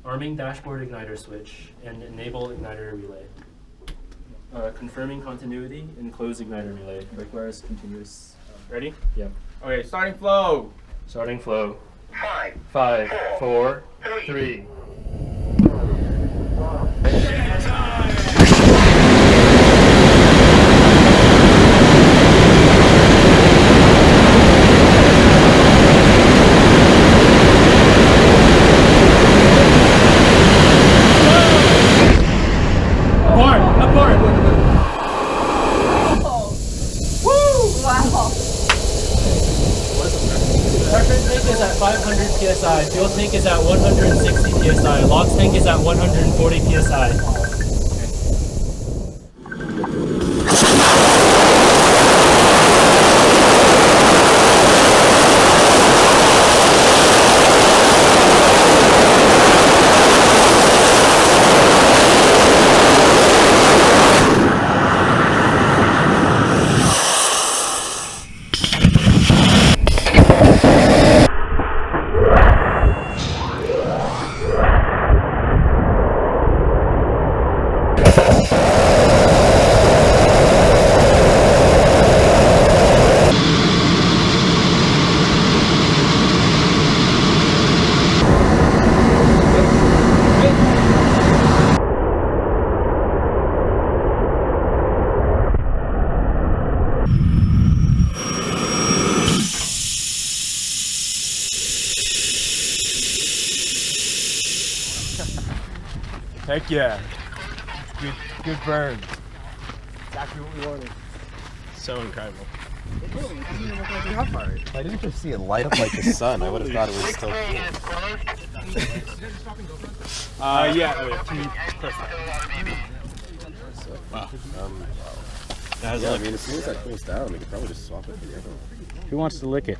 arming dashboard igniter switch, and enable igniter relay. Confirming continuity and close igniter relay. Requires continuous. Ready? Yeah. Okay, starting flow. Starting flow. 5, 4, 3. Tank is at 500 psi, fuel tank is at 160 psi, LOX tank is at 140 psi. Heck yeah. Good burn. Exactly what we wanted. So incredible. I didn't just see it light up like the sun. I would have thought it was still cool. Yeah. Wow. Yeah, I mean, as soon as that cools down, we could probably just swap it for the other one. Who wants to lick it?